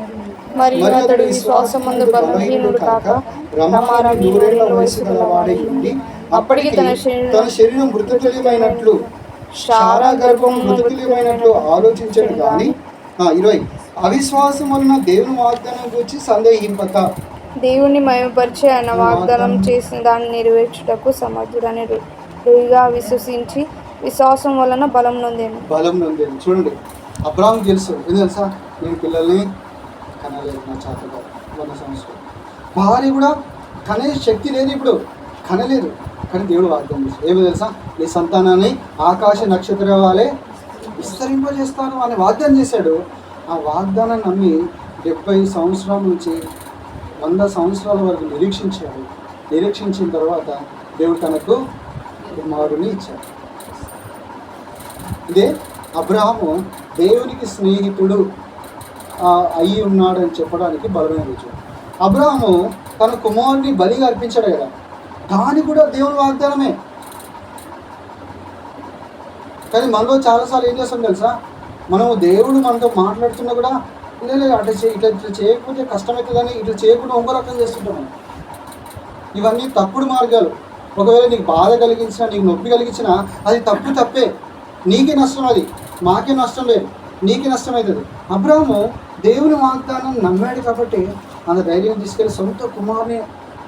మరియు అతడు విశ్వాసమందు బలహీనుడు కాక రమారమి 100 ఏళ్ల వయసు గలవాడై ఉండి అప్పటికి తన శరీరం మృతతుల్యమైనట్లు, శారా గర్భం మృతతుల్యమైనట్లు ఆలోచించాడు. కానీ 20 అవిశ్వాసం వలన దేవుని వాగ్దానం గురించి సందేహింపక దేవుని మహిమపరిచి ఆయన వాగ్దానం చేసిన దాన్ని నెరవేర్చుటకు సమర్థుడని రుయిగా విశ్వసించి విశ్వాసం వలన బలం నొందేను. చూడండి, అబ్రాహాం తెలుసు, ఏం తెలుసా, నేను పిల్లల్ని కనలేదు, నా చేత కాదు, 100 సంవత్సరాలు. భార్య కూడా కనే శక్తి లేదు, ఇప్పుడు కనలేదు. కానీ దేవుడు వాగ్దానం చేస్తాడు, ఏమో తెలుసా, నీ సంతానాన్ని ఆకాశ నక్షత్ర వాళ్ళే విస్తరింపజేస్తాను అని వాగ్దానం చేశాడు. ఆ వాగ్దానాన్ని నమ్మి 70 సంవత్సరాల నుంచి 100 సంవత్సరాల వరకు నిరీక్షించాడు. నిరీక్షించిన తర్వాత దేవుడు తనకు కుమారుని ఇచ్చాడు. ఇదే అబ్రహాము దేవునికి స్నేహితుడు అయి ఉన్నాడని చెప్పడానికి బలమైన రుజువు. అబ్రహాము తన కుమారుని బలిగా అర్పించాడు కదా, దాని కూడా దేవుని వాగ్దానమే. కానీ మనలో చాలాసార్లు ఏం చేస్తాం తెలుసా, మనము దేవుడు మనతో మాట్లాడుతున్నా కూడా లేదు అట్లా ఇట్లా చేయకపోతే కష్టమవుతుందని, ఇట్లా చేయకుండా ఇంకో రకం చేస్తుంటాం. ఇవన్నీ తప్పుడు మార్గాలు. ఒకవేళ నీకు బాధ కలిగించినా, నీకు నొప్పి కలిగించినా అది తప్పే, నీకే నష్టం, అది మాకే నష్టం లేదు, నీకే నష్టం అవుతుంది. అబ్రాహాము దేవుని వాగ్దానం నమ్మాడు కాబట్టి అంత ధైర్యం తీసుకెళ్ళి సొంత కుమారుని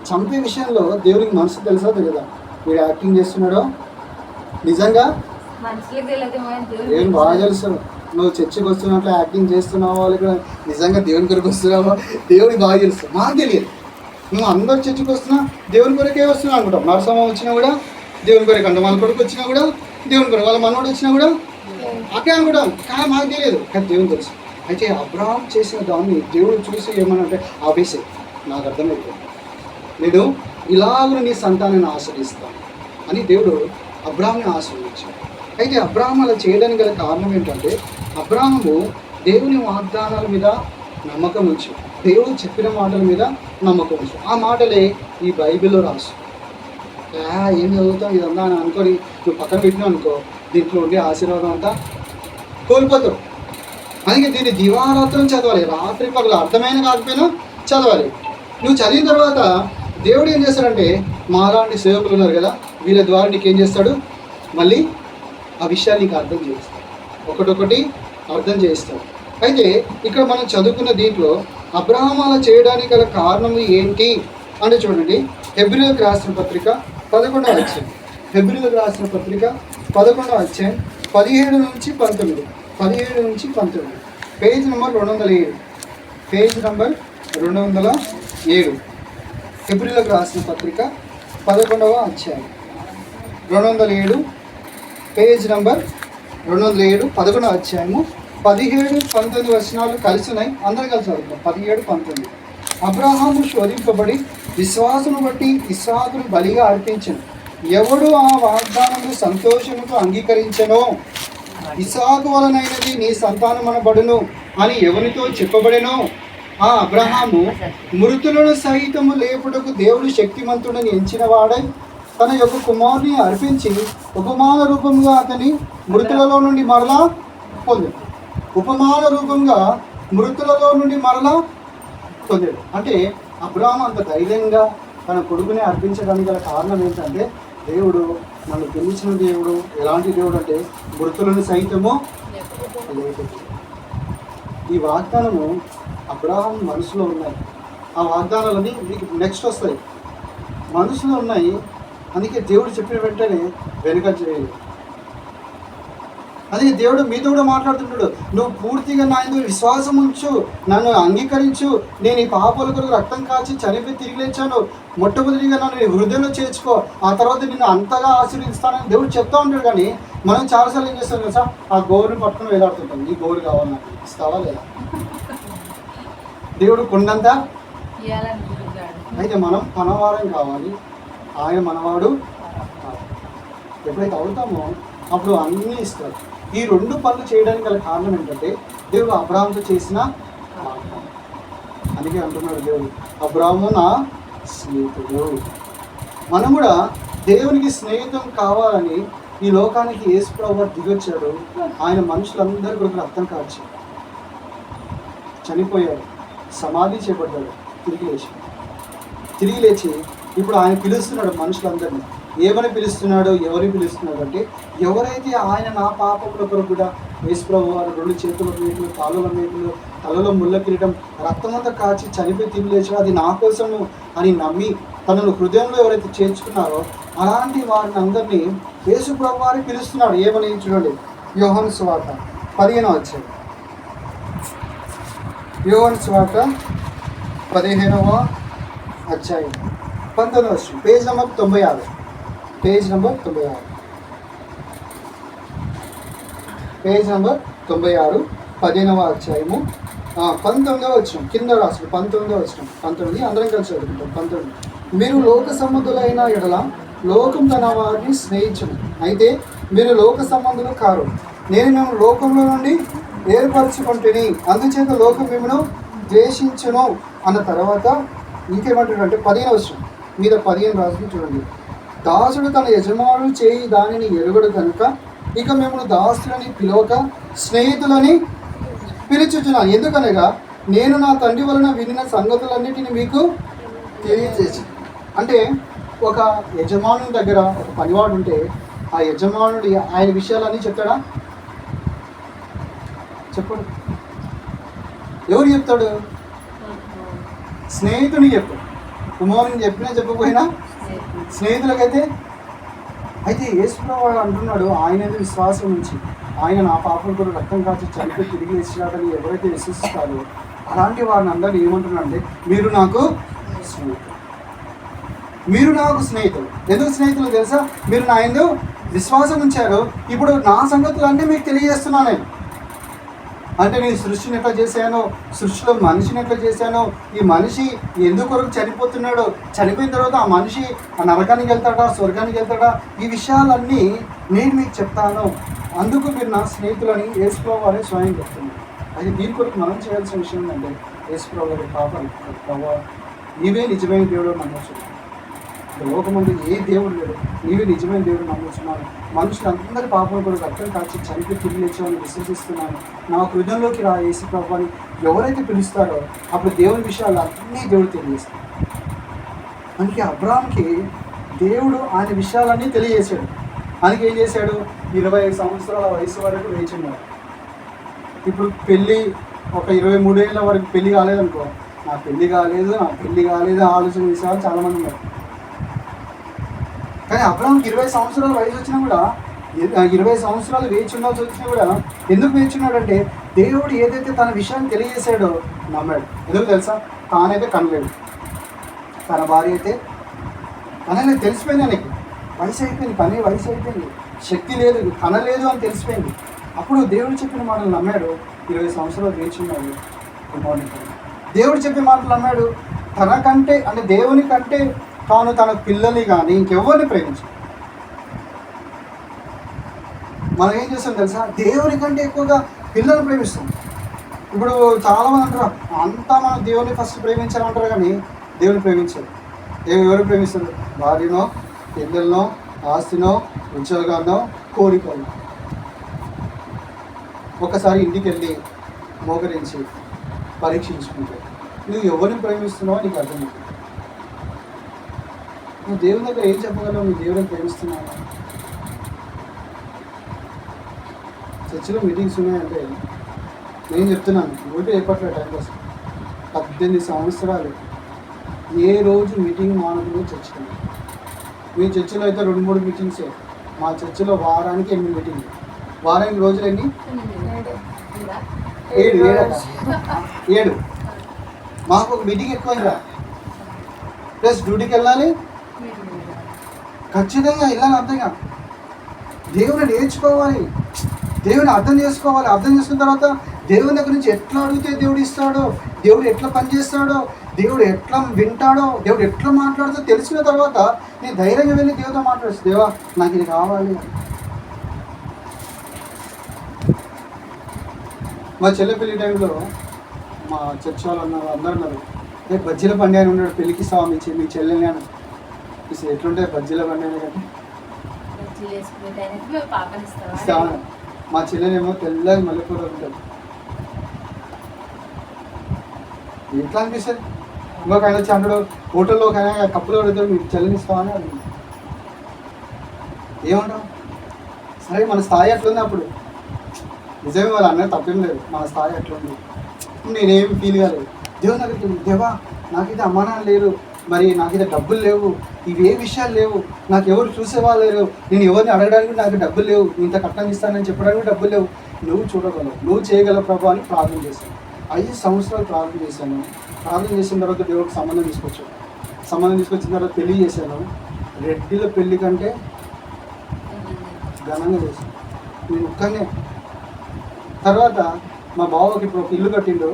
చంపే విషయంలో దేవునికి మనసు తెలుసా తెలియదా? వీడు యాక్టింగ్ చేస్తున్నాడో నిజంగా దేవుని బాగా తెలుసు. నువ్వు చర్చికి వస్తున్నట్లు యాక్టింగ్ చేస్తున్నావు, వాళ్ళు కూడా నిజంగా దేవుని కొరకు వస్తున్నావో దేవునికి బాగా తెలుసు, మాకు తెలియదు. నువ్వు అందరు చర్చికి వస్తున్నా దేవుని కొరకే వస్తున్నావు అనుకుంటాం. నరసమ్మ వచ్చినా కూడా దేవుని కొరకు అంట, వాళ్ళ కొడుకు వచ్చినా కూడా దేవుని కొరకు, వాళ్ళ మనోడు వచ్చినా కూడా అట్టే అనుకుంటాం. కానీ మాకు తెలియదు, కానీ దేవుని తెలుసు. అయితే అబ్రహాం చేసిన దాన్ని దేవుడు చూసి ఏమనంటే ఆపేసే, నాకు అర్థమైపోయింది, నేను ఇలాగ నీ సంతానాన్ని ఆశ్రయిస్తాను అని దేవుడు అబ్రహాంని ఆశ్రయించాడు. అయితే అబ్రహాం అలా చేయడానికి గల కారణం ఏంటంటే అబ్రహాము దేవుని వాగ్దానాల మీద నమ్మకం ఉంచు, దేవుడు చెప్పిన మాటల మీద నమ్మకం ఉంచు. ఆ మాటలే ఈ బైబిల్లో రాసు. ఏం చదువుతావు ఇదంతా అని అనుకొని నువ్వు పక్కన పెట్టినావు అనుకో, దీంట్లో ఉండే ఆశీర్వాదం అంతా కోల్పోతావు. అందుకే దీన్ని దివారాత్రం చదవాలి, రాత్రి పగలు అర్థమైన కాకపోయినా చదవాలి. నువ్వు చదివిన తర్వాత దేవుడు ఏం చేస్తాడంటే, మాలాంటి సేవకులు ఉన్నారు కదా, వీళ్ళ ద్వారా నీకు ఏం చేస్తాడు, మళ్ళీ ఆ విషయాన్ని నీకు అర్థం చేస్తాడు, ఒకటొకటి అర్థం చేస్తాడు. అయితే ఇక్కడ మనం చదువుకున్న దీంట్లో అబ్రహాం అలా చేయడానికి గల కారణం ఏంటి అంటే చూడండి, హెబ్రీయులకు రాసిన పత్రిక 11వ అధ్యాయం, హెబ్రీయులకు రాసిన పత్రిక 11వ అధ్యాయం 17 నుంచి 19, పేజ్ నెంబర్ 207, పేజ్ నెంబర్ 207, హెబ్రీయులకు రాసిన పత్రిక 11వ అధ్యాయం 207, పేజ్ నెంబర్ 207, 11వ అధ్యాయము 17-19 వచనాలు కలిసి ఉన్నాయి. అందరూ కలిసి చదువుతాం. 17-19. అబ్రహాము శోధింపబడి విశ్వాసను బట్టి ఇస్సాకును బలిగా అర్పించెను. ఎవడు ఆ వాగ్దానము సంతోషముతో అంగీకరించెనో ఇస్సాకు వలనైనది నీ సంతానమనబడును అని ఎవరితో చెప్పబడెనో ఆ అబ్రహాము మృతులను సహితము లేపుటకు దేవుడు శక్తిమంతుడని ఎంచిన వాడై తన యొక్క కుమారుని అర్పించి ఉపమాన రూపంగా అతని మృతులలో నుండి మరలా పొందాడు. ఉపమాన రూపంగా మృతులలో నుండి మరలా పొందాడు. అంటే అబ్రహాము అంత ధైర్యంగా తన కొడుకుని అర్పించడానికి గల కారణం ఏంటంటే, దేవుడు నన్ను పిలిచిన దేవుడు ఎలాంటి దేవుడు అంటే మృతులను సైతము లేపుడు. ఈ వాగ్దానము అబ్రహాం మనసులో ఉన్నాయి. ఆ వాగ్దానాలని మీకు నెక్స్ట్ వస్తాయి, మనసులో ఉన్నాయి. అందుకే దేవుడు చెప్పిన వెంటనే వెనుక చేయలేదు. అందుకే దేవుడు మీతో కూడా మాట్లాడుతుంటాడు, నువ్వు పూర్తిగా నా యందు విశ్వాసం ఉంచు, నన్ను అంగీకరించు, నేను ఈ పాపాల కొరకు రక్తం కాచి చనిపోయి తిరిగి లేచాను, మొట్టమొదటిగా నన్ను నీ హృదయంలో చేర్చుకో, ఆ తర్వాత నిన్ను అంతగా ఆశీర్వదిస్తానని దేవుడు చెప్తా ఉంటాడు. కానీ మనం చాలాసార్లు ఏం చేస్తాం కదా, ఆ గోరుని పట్టుకుని వేలాడుతుంటాం. ఈ గోరు కావాలి, నాకు ఇస్తావా లేదా? దేవుడు కొండంతా. అయితే మనం మనవారం కావాలి, ఆయన మనవాడు. ఎప్పుడైతే అవుతామో అప్పుడు అన్నీ ఇస్తారు. ఈ 2 పనులు చేయడానికి గల కారణం ఏంటంటే దేవుడు అబ్రాహాముతో చేసిన వాగ్దానం. అందుకే అంటున్నాడు దేవుడు, అబ్రాహాము నా స్నేహితుడు. మనం కూడా దేవునికి స్నేహితం కావాలని ఈ లోకానికి యేసు ప్రభువు దిగొచ్చాడు. ఆయన మనుషులందరి కొరకు రక్తం కార్చి చనిపోయాడు, సమాధి చేపడ్డాడు, తిరిగి లేచి ఇప్పుడు ఆయన పిలుస్తున్నాడు మనుషులందరినీ. ఏమని పిలుస్తున్నాడు, ఎవరిని పిలుస్తున్నాడు అంటే, ఎవరైతే ఆయన నా పాపముల కొరకు కూడా యేసు ప్రభువు వారు 2 చేతుల మేకులు, కాళ్ళల మేకులు, తలలో ముళ్ళ కిరీటం, రక్తమంతా కాచి చనిపోయి తిరిగి లేచాడు, అది నా కోసము అని నమ్మి తనను హృదయంలో ఎవరైతే చేర్చుకున్నారో అలాంటి వారిని అందరినీ యేసు ప్రభువు వారు పిలుస్తున్నాడు. ఏమని చూడండి, యోహాను సువార్త 15వ అధ్యాయం. యోహాను సువార్త 15వ అధ్యాయం 19వ వచనం, page number 96. Page number 96, page number 96, 15వ అధ్యాయము 19వ వచనం కింద రాసుడు. 19వ వచనం, 19 అందరం కలిసి చదువుకుంటాం. 19, మీరు లోక సంబంధులైన ఎడల లోకం తన వారిని స్నేహించును, అయితే మీరు లోక సంబంధులు కారు, నేను మేము లోకంలో నుండి ఏర్పరచుకుంటుని, అందుచేత లోకం మిమ్మను ద్వేషించును అన్న తర్వాత ఇంకేమంటాడంటే 15వ వచనం మీద 15 రాసుకుని చూడండి. దాసుడు తన యజమానులు చేయి దానిని ఎరుగడు కనుక ఇక మేము దాసులని పిలవక స్నేహితులని పిలుచుచున్నాను. ఎందుకనగా నేను నా తండ్రి వలన వినిన సంగతులన్నిటిని మీకు తెలియజేసి. అంటే ఒక యజమానుని దగ్గర ఒక పనివాడు ఉంటే ఆ యజమానుడి ఆయన విషయాలన్నీ చెప్తాడా? చెప్పడు. ఎవరు చెప్తాడు? స్నేహితుడికి చెప్తాడు. కుమారుని చెప్పినా చెప్పకపోయినా స్నేహితులకైతే. అయితే యేసు ప్రభువు అంటున్నాడు, ఆయన విశ్వాసం నుంచి, ఆయన నా పాపం కూడా రక్తం కాచి చనిపోయి తిరిగి లేచినాడని ఎవరైతే విశ్వసిస్తారో అలాంటి వారిని అందరూ ఏమంటున్నారంటే, మీరు నాకు స్నేహితులు, మీరు నాకు స్నేహితులు. ఎందుకు స్నేహితులు తెలుసా? మీరు నా యందు విశ్వాసం ఉంచారు. ఇప్పుడు నా సంగతులన్నీ మీకు తెలియజేస్తున్నాను నేను. అంటే నేను సృష్టిని ఎట్లా చేశానో, సృష్టిలో మనిషిని ఎట్లా చేశానో, ఈ మనిషి ఎందుకొరకు చనిపోతున్నాడో, చనిపోయిన తర్వాత ఆ మనిషి ఆ నరకానికి వెళ్తాడా, స్వర్గానికి వెళ్తాడా, ఈ విషయాలన్నీ నేను మీకు చెప్తాను. అందుకు మీరు నా స్నేహితులని యేసు ప్రభువు వారే స్వయం చెప్తున్నారు. అయితే దీని కొరకు మనం చేయాల్సిన విషయం ఏంటంటే, యేసు ప్రభువు గారి పాపాలు, ప్రభువా నీవే నిజమైన దేవుడు నమ్మొచ్చు, లోకముందు ఏ దేవుడు లేడు, నీవే నిజమైన దేవుడు నమ్ముతున్నాను, మనుషులందరి పాపం కూడా రక్తం కాచి చనిపోయి తిరిగి లేచామని విశ్వసిస్తున్నాను, నా హృదయంలోకి రా యేసు ప్రభువు అని ఎవరైతే పిలుస్తారో అప్పుడు దేవుని విషయాలు అన్నీ దేవుడు తెలియజేస్తాడు. అందుకే అబ్రాహాంకి దేవుడు ఆయన విషయాలన్నీ తెలియజేశాడు. అందుకే ఏం చేశాడు, 25 సంవత్సరాల వయసు వరకు వేచున్నాడు. ఇప్పుడు పెళ్ళి ఒక 23 ఏళ్ళ వరకు పెళ్ళి కాలేదనుకో, నా పెళ్ళి కాలేదు ఆలోచన చేసేవాళ్ళు చాలామంది ఉన్నారు. కానీ అబ్రాహాంకి 20 సంవత్సరాల వయసు వచ్చినా కూడా, 20 సంవత్సరాలు వేచి ఉండాల్సి వచ్చినా కూడా ఎందుకు వేచున్నాడంటే, దేవుడు ఏదైతే తన విషయాన్ని తెలియజేశాడో నమ్మాడు. ఎందుకు తెలుసా? తానైతే కనలేడు, తన భార్య అయితే కనలేదు, తెలిసిపోయింది. ఆయనకి వయసు అయిపోయింది, వయసు అయిపోయింది, శక్తి లేదు, కనలేదు అని తెలిసిపోయింది. అప్పుడు దేవుడు చెప్పిన మాటలు నమ్మాడు. 20 సంవత్సరాలు వేచున్నాడు. కుమారుడు దేవుడు చెప్పిన మాటలు నమ్మాడు. తనకంటే అంటే దేవుని కంటే తాను తన పిల్లల్ని కానీ ఇంకెవరిని ప్రేమించాడు. మనం ఏం చేస్తాం తెలుసా? దేవుని కంటే ఎక్కువగా పిల్లల్ని ప్రేమిస్తాం. ఇప్పుడు చాలామంది అంటారు అంతా మనం దేవుని ఫస్ట్ ప్రేమించాలంటారు కానీ దేవుని ప్రేమించారు. ఎవరు ప్రేమిస్తారు? భార్యనో, పిల్లలనో, ఆస్తినో, ఉద్యోగాన్నో, కోరికలను. ఒకసారి ఇంటికి వెళ్ళి మోకరించి పరీక్షించుకుంటే నువ్వు ఎవరిని ప్రేమిస్తున్నావో నీకు అర్థమవుతుంది. నువ్వు దేవుని దగ్గర ఏం చెప్పగలవు? నువ్వు దేవుని ప్రేమిస్తున్నావా? చర్చిలో మీటింగ్స్ ఉన్నాయంటే నేను చెప్తున్నాను, ఒకటి ఏర్పట్లే టైం కోసం 18 సంవత్సరాలు ఏ రోజు మీటింగ్ మానకుండా చర్చిలో. మీ చర్చిలో అయితే 2-3 మీటింగ్సే. మా చర్చిలో వారానికి 8 మీటింగ్లు. వారానికి రోజులు ఎన్ని? 7. మాకు ఒక మీటింగ్ ఎక్కువైందా? ప్లస్ డ్యూటీకి వెళ్ళాలి, ఖచ్చితంగా వెళ్ళాలి. అంతేగా దేవుని నేర్చుకోవాలి, దేవుని అర్థం చేసుకోవాలి. అర్థం చేసుకున్న తర్వాత దేవుని దగ్గర నుంచి ఎట్లా అడిగితే దేవుడు ఇస్తాడో, దేవుడు ఎట్లా పనిచేస్తాడో, దేవుడు ఎట్లా వింటాడో, దేవుడు ఎట్లా మాట్లాడుతో తెలిసిన తర్వాత నేను ధైర్యంగా వెళ్ళి దేవుడితో మాట్లాడుతు. దేవా నాకు ఇది కావాలి. మా చెల్లె పెళ్లి టైంలో మా చర్చ్ వాళ్ళు అన్నారు, అందరూ అన్నారు, బజ్జీల బండి అని ఉన్నాడు, పెళ్ళికి ఇస్తావా మీ చెల్లెని అని. ఎట్లుంటే బజ్జీల బండి అని కంటే ఇస్తావా? మా చెల్లెనేమో తెల్లగా మల్లెపూలు ఉంటుంది. ఎట్లా అనిపిస్తుంది? ఇంకొక ఆయన వచ్చి అంటాడు, హోటల్లో ఒక ఆయన కప్పులో పెడతాడు, మీకు చెల్లెని ఇస్తావా అని అడిగింది. ఏమంటాం? సరే మన స్థాయి అట్లుంది. అప్పుడు నిజమే వాళ్ళు అన్నది తప్పేం లేదు, మన స్థాయి అట్లుంది. నేనేం ఫీల్ కాలేదు. దేవుని దగ్గరికి, దేవా నాకైతే అమ్మానాలు లేరు, మరి నాకైతే డబ్బులు లేవు, ఇవే విషయాలు లేవు, నాకు ఎవరు చూసేవాళ్ళు లేరు, నేను ఎవరిని అడగడానికి నాకు డబ్బులు లేవు, ఇంత కట్నం ఇస్తానని చెప్పడానికి డబ్బులు లేవు, నువ్వు చూడగలవు, నువ్వు చేయగలవు ప్రభు అని ప్రార్థన చేశాను. 5 సంవత్సరాలు ప్రార్థన చేశాను. ప్రార్థన చేసిన తర్వాత దేవుడికి సంబంధం తీసుకొచ్చాను. సంబంధం తీసుకొచ్చిన తర్వాత పెళ్లి చేశాను. రెడ్డిల పెళ్లి కంటే ఘనంగా చేశాను నేను ఒక్కనే. తర్వాత మా బావకి ఇప్పుడు ఒక ఇల్లు కట్టిండు.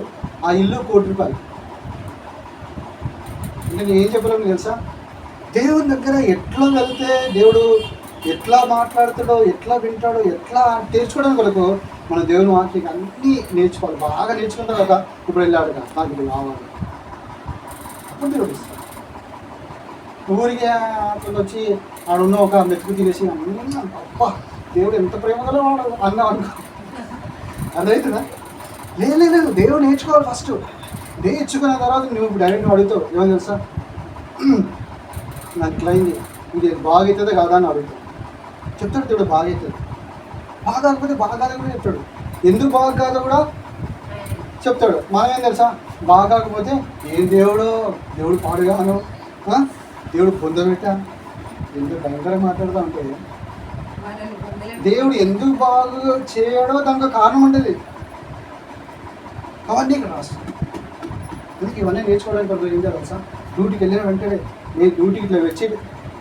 ఆ ఇల్లు ₹1,00,00,000. అంటే నేను ఏం చెప్పలేము తెలుసా? దేవుని దగ్గర ఎట్లా వెళ్తే దేవుడు ఎట్లా మాట్లాడుతాడో, ఎట్లా వింటాడో, ఎట్లా నేర్చుకోవడానికి వరకు మన దేవుని వాక్యం అన్నీ నేర్చుకోవాలి. బాగా నేర్చుకున్న తర్వాత ఇప్పుడు వెళ్ళాడుగా నాకు ఇది కావాలి, అప్పుడు దేవుడు ఇస్తాడు. ఊరికి అతను వచ్చి ఆడున్న ఒక మెతుకు తినేసి అబ్బా దేవుడు ఎంత ప్రేమగా వాడు అన్నావు అనుకో, అదవుతుందా? లేదు, దేవుడు నేర్చుకోవాలి. ఫస్ట్ నేర్చుకున్న తర్వాత నువ్వు డైరెక్ట్ అడుగుతావు, ఏమని తెలుసా, నాకు ఇట్లా అయింది, ఇది బాగా అవుతుందా కాదా అని అడుగుతావు. చెప్తాడు దేవుడు బాగా అవుతుంది, బాగా కాకపోతే బాగా కాదని చెప్తాడు. ఎందుకు బాగా కాదో కూడా చెప్తాడు. మనం ఏం తెలుసా, బాగా కాకపోతే ఏం దేవుడు పాడుగాను, దేవుడు పొందబెట్టా, ఎందుకు భయంకరంగా మాట్లాడుతూ ఉంటే దేవుడు ఎందుకు బాగా చేయడో దానికి కారణం ఉండేది. అవన్నీ ఇక్కడ రాస్తాను. ఎందుకు ఇవన్నీ నేర్చుకోవడానికి ఏం చేయాలి తెలుసా? డ్యూటీకి వెళ్ళిన వెంటనే నేను డ్యూటీకి ఇట్లా వచ్చి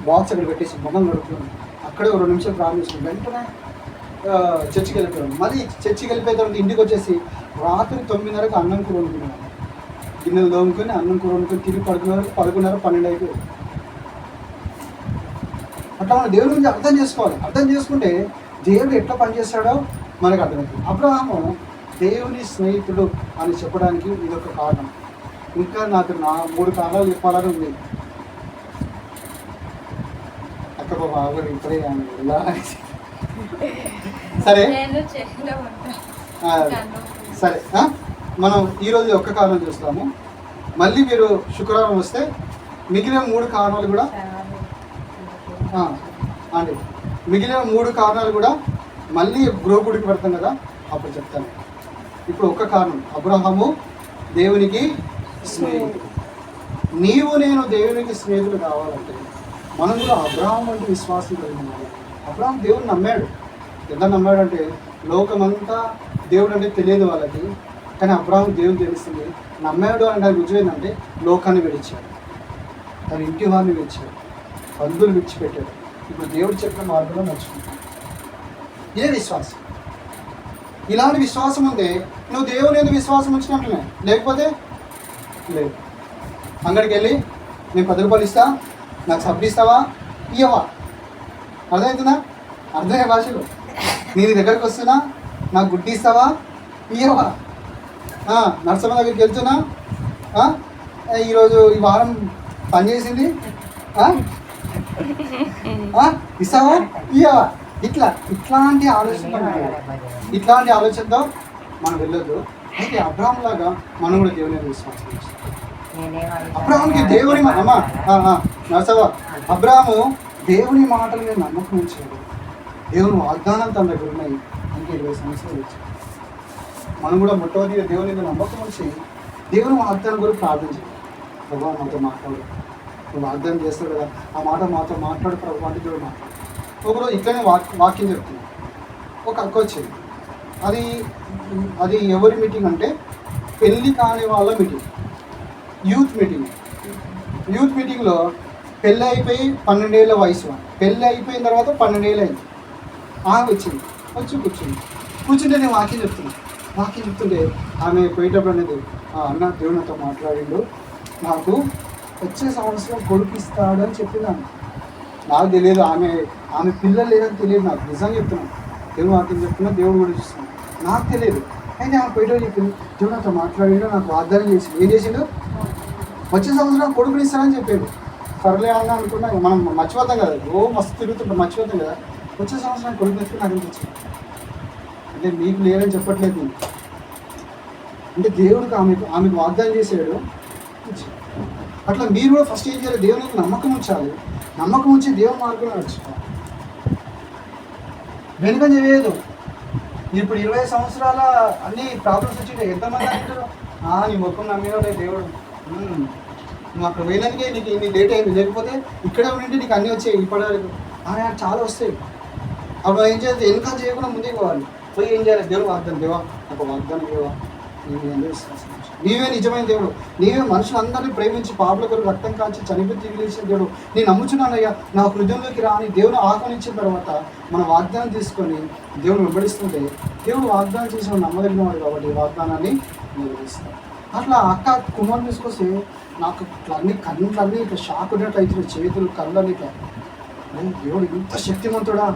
బాక్స్ అక్కడ పెట్టేసి ముఖం గడుపుతున్నాను. అక్కడే 2 నిమిషాలు ప్రారంభించాను. వెంటనే చర్చికి వెళ్ళిపోయాను. మళ్ళీ చర్చికి వెళ్ళిపోయిన తర్వాత ఇంటికి వచ్చేసి రాత్రి 9:30కి అన్నం కూర వండుకున్నాను. గిన్నెలు దోముకొని అన్నం కూర వండుకొని తిరిగి 11:30, 12 అయిపోయింది. అట్లా మనం దేవుడి గురించి అర్థం చేసుకోవాలి. అర్థం చేసుకుంటే దేవుడు ఎట్లా పనిచేస్తాడో మనకు అర్థమవుతుంది. అబ్రహాము దేవుని స్నేహితుడు అని చెప్పడానికి ఇదొక కారణం. ఇంకా నాకు 3 కారణాలు చెప్పాలని ఉంది. అక్క బాబు ఇప్పుడే సరే సరే మనం ఈరోజు ఒక్క కారణం చూస్తాము. మళ్ళీ మీరు శుక్రవారం వస్తే మిగిలిన 3 కారణాలు కూడా అండి, మిగిలిన 3 కారణాలు కూడా మళ్ళీ గుడికి పెడతాం కదా, అప్పుడు చెప్తాను. ఇప్పుడు ఒక్క కారణం, అబ్రహాము దేవునికి స్నేహితుడు. నీవు నేను దేవునికి స్నేహితులు కావాలంటే మనం కూడా అబ్రహాం వంటి విశ్వాసం కలిగిన. అబ్రహాం దేవుని నమ్మాడు. ఎంత నమ్మాడంటే లోకమంతా దేవుడు అంటే తెలియదు వాళ్ళకి, కానీ అబ్రహాం దేవుని తెలుస్తుంది. నమ్మాడు అంటే రుజువు ఏంటంటే లోకాన్ని విడిచాడు, తన ఇంటి వారిని విడిచాడు, బంధువులు విడిచిపెట్టాడు. ఇప్పుడు దేవుడు చెప్పిన మార్గంలో నడుచుకుంటాడు. ఇదే విశ్వాసం. ఇలాంటి విశ్వాసం ఉంది, నువ్వు దేవుని ఎందుకు విశ్వాసం ఉంచినట్లనే. లేకపోతే లేదు. అంగడికి వెళ్ళి నేను 10 రూపాయలు ఇస్తా, నాకు సబ్బు ఇస్తావా, ఇయ్యవా? అర్థమవుతుందా? అర్థమయ్యే భాషలో నేను దగ్గరికి వస్తున్నా, నాకు గుడ్డి ఇస్తావా, ఇయ్యవా? నర్సమ్మ దగ్గరికి వెళ్తున్నా, ఈరోజు ఈ వారం పనిచేసింది, ఇస్తావా, ఇయ్యవా? ఇట్లాంటి ఆలోచనతో మనం వెళ్ళొద్దు. అయితే అబ్రాహం లాగా మనం కూడా దేవుని విశ్వాసం. అబ్రాహాముకి దేవుని నర్సవా అబ్రాహాము దేవుని మాటల మీద నమ్మకం ఉంచాడు. దేవుని వాగ్దానం తన దగ్గర ఉన్నాయి. ఇంకా 20 సంవత్సరాలు వచ్చాయి. మనం కూడా మొట్టమొదటిగా దేవుని మీద నమ్మకం ఉంచి దేవుని వాగ్దానం కూడా ప్రార్థన చేయాలి. ప్రభు మాతో మాట్లాడు, నువ్వు వాగ్దానం చేస్తావు కదా, ఆ మాట మాతో మాట్లాడు ప్రభు అంటే కూడా మాట్లాడు. ఒకరోజు ఇట్లనే వాక్యం చెప్తున్నాను. ఒక అక్క వచ్చింది. అది ఎవరి మీటింగ్ అంటే పెళ్ళి కాని వాళ్ళ మీటింగ్, యూత్ మీటింగ్లో పెళ్ళి అయిపోయి 12 ఏళ్ళ వయసు, పెళ్ళి అయిపోయిన తర్వాత 12 ఏళ్ళు అయింది. వచ్చి కూర్చుంటే నేను వాక్యం చెప్తుంటే ఆమె పోయేటప్పుడు అనేది, అన్న దేవుడు నాతో మాట్లాడిండు, నాకు వచ్చే సంవత్సరం కొడుకు ఇస్తాడు అని చెప్పిందాను. నాకు తెలియదు, ఆమె పిల్లలు లేదని తెలియదు నాకు. నిజంగా చెప్తున్నాను, దేవుడు వాక్యం చెప్తున్నా, దేవుడు కూడా చూస్తున్నాను, నాకు తెలియదు. అయితే ఆమె పోయేటప్పుడు చెప్పింది, దేవుడు నాతో మాట్లాడిండు, నాకు వాగ్దానం చేసిండు. ఏం చేసిండు? వచ్చే సంవత్సరం కొడుకుని ఇస్తానని చెప్పాడు. సర్లే అని అనుకున్నా, మనం మర్చిపోతాం కదా, మస్తు తిరుగుతుంటాం, మర్చిపోతాం కదా. వచ్చే సంవత్సరం కొడుకుని ఇస్తే నాకు అనిపించింది. అంటే మీకు లేదని చెప్పట్లేదు, అంటే దేవుడికి ఆమెకు వాగ్దానం చేసాడు. అట్లా మీరు కూడా ఫస్ట్ ఏం చేయాలి? దేవునికి నమ్మకం ఉంచాలి. నమ్మకం ఉంచి దేవుని మార్గంలో నడుచుకోవాలి. వెనుక చేయలేదు. ఇప్పుడు 20 సంవత్సరాల అన్ని ప్రాబ్లమ్స్ వచ్చి ఎంతమంది అంటారు, నీ ముఖం నమ్మేవాడే దేవుడు, నువ్వు అక్కడ పోయినందుకే నీకు లేట్ అయింది, లేకపోతే ఇక్కడే ఉండి నీకు అన్నీ వచ్చాయి. ఇప్పటివరకు చాలా వస్తాయి. అప్పుడు ఏం చేయాలి? వెనుక చేయకుండా ముందుకు పోవాలి. పోయి ఏం చేయాలి? దేవుడు వాగ్దానం, దేవా ఒక వాగ్దానం దేవా, నీవే నిజమైన దేవుడు, నీవే మనుషులందరినీ ప్రేమించి పాపల కొరకు రక్తం కాల్చి చనిపోయి తిరిగిలేసిన దేవుడు, నేను నమ్ముచున్నానయ్యా, నా హృదయంలోకి రాని దేవుని ఆహ్వానించిన తర్వాత మన వాగ్దానం తీసుకొని దేవుని వెంబడిస్తుంటే దేవుడు వాగ్దానం చేసిన నమ్మదగిన వాడు కాబట్టి వాగ్దానాన్ని నిర్వహిస్తాడు. అట్లా అక్క కుమారుని తీసుకొస్తే నాకు అన్ని కళ్ళన్నీ ఇట్లా షాక్ ఉన్నట్టు అవుతుంది, చేతులు కళ్ళని ఇట్లా. దేవుడు ఇంత శక్తివంతుడా,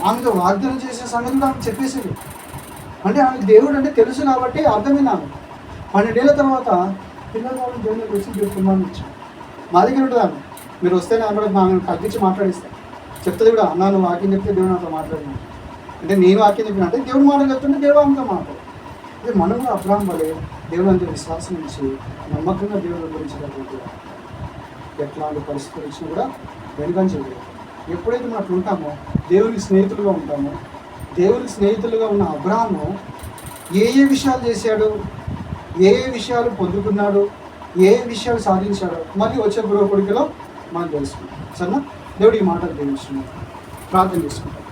ఆమెతో వాగ్దానం చేసే సంగతి నాకు చెప్పేసాడు. అంటే ఆమె దేవుడు అంటే తెలుసు కాబట్టి అర్థమైంది. ఆమె 12 ఏళ్ళ తర్వాత పిల్లలు వాళ్ళు దేవుని వచ్చి కుమారుని ఇచ్చాను. మా దగ్గర ఉంటుంది ఆమె, మీరు వస్తేనే ఆమె కూడా మేము కల్పించి మాట్లాడిస్తాను. చెప్తుంది కూడా, అన్న నువ్వు వాక్యం చెప్తే దేవుడు నాతో మాట్లాడినాను అంటే, నేను వాక్యం చెప్పిన అంటే దేవుడు మాటలు చెప్తుంటే దేవుడు ఆమెతో మాట్లాడు. అదే మనం కూడా అబ్రాహం వలె దేవుడు అంతే విశ్వాసం ఇచ్చి నమ్మకంగా దేవుడు గురించినటువంటి ఎట్లాంటి పరిస్థితులు వచ్చినా కూడా వెనుకని చేయలేదు. ఎప్పుడైతే మనం అట్లా ఉంటామో దేవునికి స్నేహితులుగా ఉంటామో, దేవునికి స్నేహితులుగా ఉన్న అబ్రాహాము ఏ విషయాలు చేశాడు, ఏ విషయాలు పొందుకున్నాడు, ఏ విషయాలు సాధించాడో మళ్ళీ వచ్చే గృహ కొడుకులో మనం తెలుసుకుంటాం. సరేనా? దేవుడు ఈ మాటలు దీవించుకున్నాం. ప్రార్థన చేసుకుంటాం.